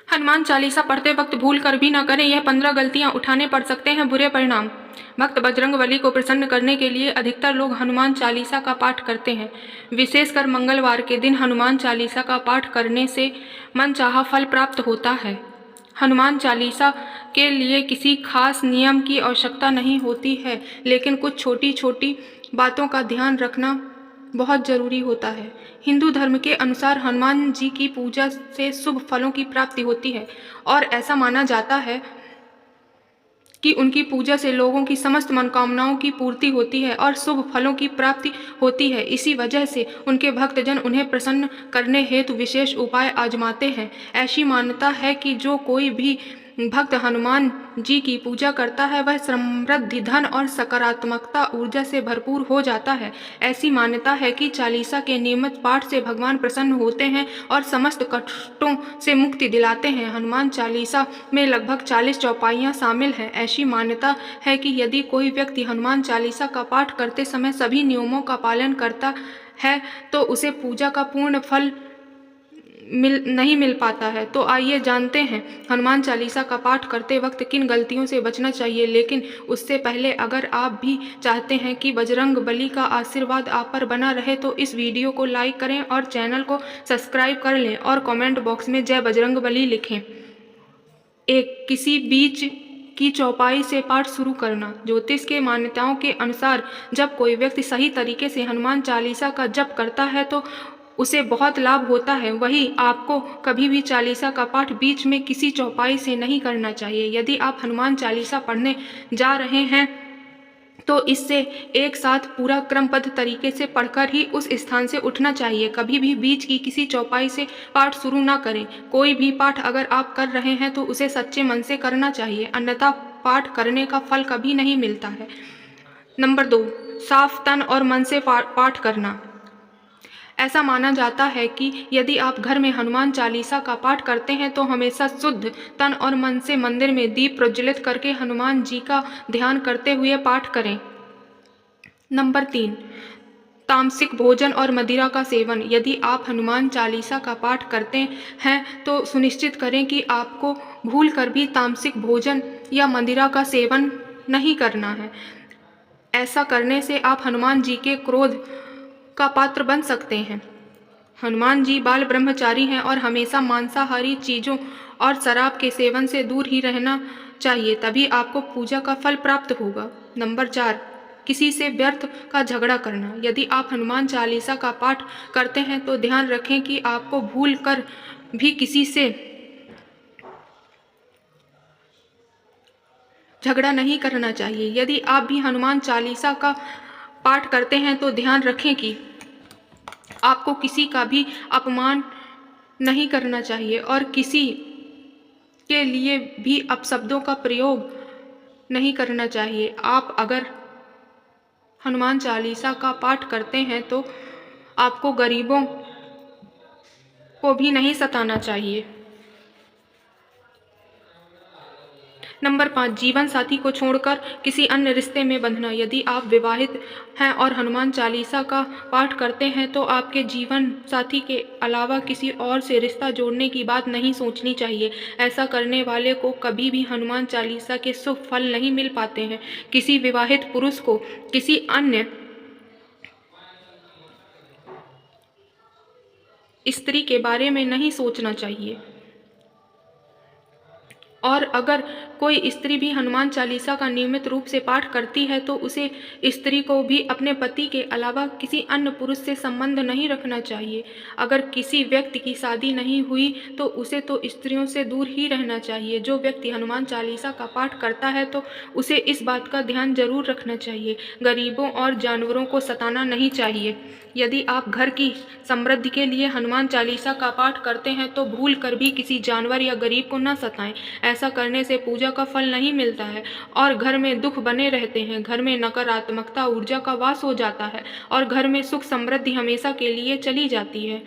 हनुमान चालीसा पढ़ते वक्त भूल कर भी न करें, यह 15 गलतियां उठाने पड़ सकते हैं बुरे परिणाम। भक्त बजरंगबली को प्रसन्न करने के लिए अधिकतर लोग हनुमान चालीसा का पाठ करते हैं। विशेषकर मंगलवार के दिन हनुमान चालीसा का पाठ करने से मनचाहा फल प्राप्त होता है। हनुमान चालीसा के लिए किसी खास नियम की आवश्यकता नहीं होती है, लेकिन कुछ छोटी छोटी बातों का ध्यान रखना बहुत जरूरी होता है। हिंदू धर्म के अनुसार हनुमान जी की पूजा से शुभ फलों की प्राप्ति होती है और ऐसा माना जाता है कि उनकी पूजा से लोगों की समस्त मनोकामनाओं की पूर्ति होती है और शुभ फलों की प्राप्ति होती है। इसी वजह से उनके भक्तजन उन्हें प्रसन्न करने हेतु विशेष उपाय आजमाते हैं। ऐसी मान्यता है कि जो कोई भी भक्त हनुमान जी की पूजा करता है वह समृद्धि, धन और सकारात्मकता ऊर्जा से भरपूर हो जाता है। ऐसी मान्यता है कि चालीसा के नियमित पाठ से भगवान प्रसन्न होते हैं और समस्त कष्टों से मुक्ति दिलाते हैं। हनुमान चालीसा में लगभग 40 चौपाइयाँ शामिल हैं। ऐसी मान्यता है कि यदि कोई व्यक्ति हनुमान चालीसा का पाठ करते समय सभी नियमों का पालन करता है तो उसे पूजा का पूर्ण फल नहीं मिल पाता है। तो आइए जानते हैं हनुमान चालीसा का पाठ करते वक्त किन गलतियों से बचना चाहिए। लेकिन उससे पहले अगर आप भी चाहते हैं कि बजरंग बली का आशीर्वाद आप पर बना रहे तो इस वीडियो को लाइक करें और चैनल को सब्सक्राइब कर लें और कमेंट बॉक्स में जय बजरंग बली लिखें। किसी बीच की चौपाई से पाठ शुरू करना। ज्योतिष के मान्यताओं के अनुसार जब कोई व्यक्ति सही तरीके से हनुमान चालीसा का जप करता है तो उसे बहुत लाभ होता है। वहीं आपको कभी भी चालीसा का पाठ बीच में किसी चौपाई से नहीं करना चाहिए। यदि आप हनुमान चालीसा पढ़ने जा रहे हैं तो इससे एक साथ पूरा क्रमबद्ध तरीके से पढ़कर ही उस स्थान से उठना चाहिए। कभी भी बीच की किसी चौपाई से पाठ शुरू ना करें। कोई भी पाठ अगर आप कर रहे हैं तो उसे सच्चे मन से करना चाहिए, अन्यथा पाठ करने का फल कभी नहीं मिलता है। नंबर 2, साफ तन और मन से पाठ करना। ऐसा माना जाता है कि यदि आप घर में हनुमान चालीसा का पाठ करते हैं तो हमेशा शुद्ध तन और मन से मंदिर में दीप प्रज्वलित करके हनुमान जी का ध्यान करते हुए पाठ करें। नंबर 3, तामसिक भोजन और मदिरा का सेवन। यदि आप हनुमान चालीसा का पाठ करते हैं तो सुनिश्चित करें कि आपको भूल कर भी तामसिक भोजन या मदिरा का सेवन नहीं करना है। ऐसा करने से आप हनुमान जी के क्रोध का पात्र बन सकते हैं। हनुमान जी बाल ब्रह्मचारी हैं और हमेशा मांसाहारी चीज़ों और शराब के सेवन से दूर ही रहना चाहिए, तभी आपको पूजा का फल प्राप्त होगा। नंबर 4, किसी से व्यर्थ का झगड़ा करना। यदि आप हनुमान चालीसा का पाठ करते हैं तो ध्यान रखें कि आपको भूल कर भी किसी से झगड़ा नहीं करना चाहिए। यदि आप भी हनुमान चालीसा का पाठ करते हैं तो ध्यान रखें कि आपको किसी का भी अपमान नहीं करना चाहिए और किसी के लिए भी अपशब्दों का प्रयोग नहीं करना चाहिए। आप अगर हनुमान चालीसा का पाठ करते हैं तो आपको गरीबों को भी नहीं सताना चाहिए। नंबर 5, जीवन साथी को छोड़कर किसी अन्य रिश्ते में बंधना। यदि आप विवाहित हैं और हनुमान चालीसा का पाठ करते हैं तो आपके जीवन साथी के अलावा किसी और से रिश्ता जोड़ने की बात नहीं सोचनी चाहिए। ऐसा करने वाले को कभी भी हनुमान चालीसा के शुभ फल नहीं मिल पाते हैं। किसी विवाहित पुरुष को किसी अन्य स्त्री के बारे में नहीं सोचना चाहिए। और अगर कोई स्त्री भी हनुमान चालीसा का नियमित रूप से पाठ करती है तो उसे स्त्री को भी अपने पति के अलावा किसी अन्य पुरुष से संबंध नहीं रखना चाहिए। अगर किसी व्यक्ति की शादी नहीं हुई तो उसे तो स्त्रियों से दूर ही रहना चाहिए। जो व्यक्ति हनुमान चालीसा का पाठ करता है तो उसे इस बात का ध्यान जरूर रखना चाहिए, गरीबों और जानवरों को सताना नहीं चाहिए। यदि आप घर की समृद्धि के लिए हनुमान चालीसा का पाठ करते हैं तो भूल कर भी किसी जानवर या गरीब को न सताएं। ऐसा करने से पूजा का फल नहीं मिलता है और घर में दुख बने रहते हैं। घर में नकारात्मकता ऊर्जा का वास हो जाता है और घर में सुख समृद्धि हमेशा के लिए चली जाती है।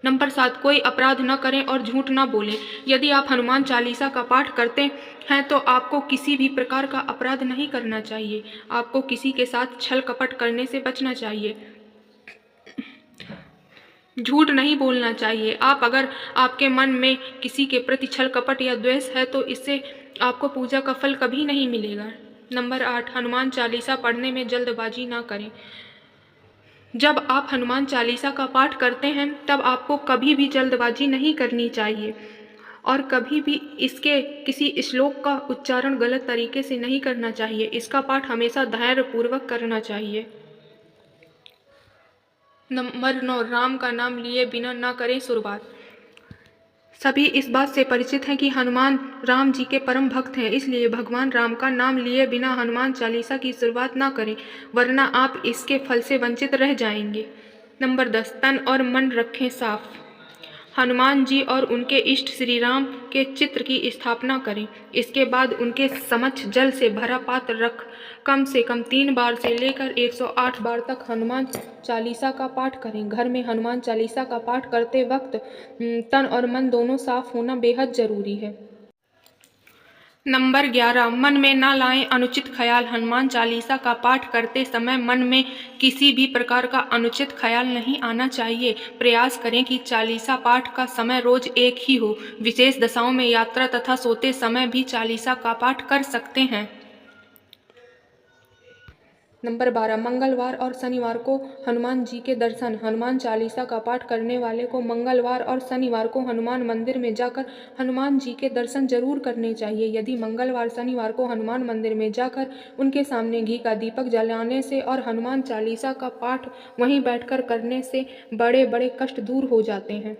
नंबर 7, कोई अपराध न करें और झूठ न बोलें। यदि आप हनुमान चालीसा का पाठ करते हैं तो आपको किसी भी प्रकार का अपराध नहीं करना चाहिए। आपको किसी के साथ छल कपट करने से बचना चाहिए। झूठ नहीं बोलना चाहिए। अगर आपके मन में किसी के प्रति छल कपट या द्वेष है तो इससे आपको पूजा का फल कभी नहीं मिलेगा। नंबर 8, हनुमान चालीसा पढ़ने में जल्दबाजी ना करें। जब आप हनुमान चालीसा का पाठ करते हैं तब आपको कभी भी जल्दबाजी नहीं करनी चाहिए और कभी भी इसके किसी श्लोक का उच्चारण गलत तरीके से नहीं करना चाहिए। इसका पाठ हमेशा धैर्यपूर्वक करना चाहिए। नंबर 9, राम का नाम लिए बिना ना करें शुरुआत। सभी इस बात से परिचित हैं कि हनुमान राम जी के परम भक्त हैं, इसलिए भगवान राम का नाम लिए बिना हनुमान चालीसा की शुरुआत ना करें, वरना आप इसके फल से वंचित रह जाएंगे। नंबर 10, तन और मन रखें साफ। हनुमान जी और उनके इष्ट श्री राम के चित्र की स्थापना करें। इसके बाद उनके समक्ष जल से भरा पात्र रख कम से कम 3 बार से लेकर 108 बार तक हनुमान चालीसा का पाठ करें। घर में हनुमान चालीसा का पाठ करते वक्त तन और मन दोनों साफ होना बेहद जरूरी है। नंबर 11, मन में ना लाएं अनुचित ख्याल। हनुमान चालीसा का पाठ करते समय मन में किसी भी प्रकार का अनुचित ख्याल नहीं आना चाहिए। प्रयास करें कि चालीसा पाठ का समय रोज एक ही हो। विशेष दशाओं में यात्रा तथा सोते समय भी चालीसा का पाठ कर सकते हैं। नंबर 12, मंगलवार और शनिवार को हनुमान जी के दर्शन। हनुमान चालीसा का पाठ करने वाले को मंगलवार और शनिवार को हनुमान मंदिर में जाकर हनुमान जी के दर्शन जरूर करने चाहिए। यदि मंगलवार शनिवार को हनुमान मंदिर में जाकर उनके सामने घी का दीपक जलाने से और हनुमान चालीसा का पाठ वहीं बैठकर करने से बड़े बड़े कष्ट दूर हो जाते हैं।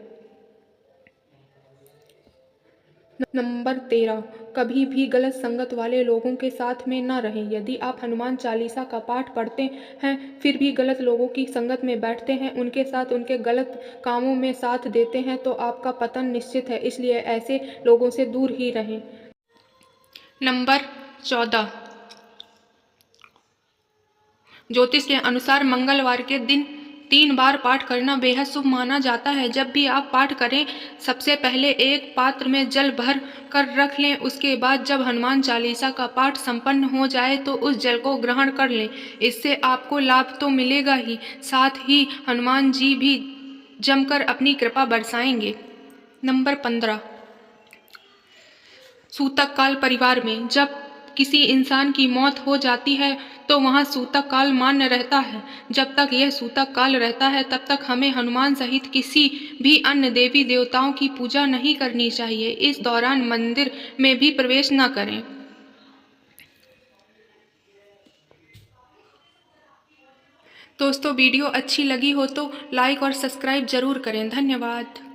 नंबर 13, कभी भी गलत संगत वाले लोगों के साथ में न रहें। यदि आप हनुमान चालीसा का पाठ पढ़ते हैं फिर भी गलत लोगों की संगत में बैठते हैं, उनके साथ उनके गलत कामों में साथ देते हैं तो आपका पतन निश्चित है, इसलिए ऐसे लोगों से दूर ही रहें। नंबर 14, ज्योतिष के अनुसार मंगलवार के दिन 3 बार पाठ करना बेहद शुभ माना जाता है। जब भी आप पाठ करें सबसे पहले एक पात्र में जल भर कर रख लें। उसके बाद जब हनुमान चालीसा का पाठ संपन्न हो जाए तो उस जल को ग्रहण कर लें। इससे आपको लाभ तो मिलेगा ही, साथ ही हनुमान जी भी जमकर अपनी कृपा बरसाएंगे। नंबर 15, सूतक काल परिवार में जब किसी इंसान की मौत हो जाती है तो वहाँ सूतक काल मान्य रहता है। जब तक यह सूतक काल रहता है तब तक हमें हनुमान सहित किसी भी अन्य देवी देवताओं की पूजा नहीं करनी चाहिए। इस दौरान मंदिर में भी प्रवेश न करें। दोस्तों, वीडियो अच्छी लगी हो तो लाइक और सब्सक्राइब जरूर करें। धन्यवाद।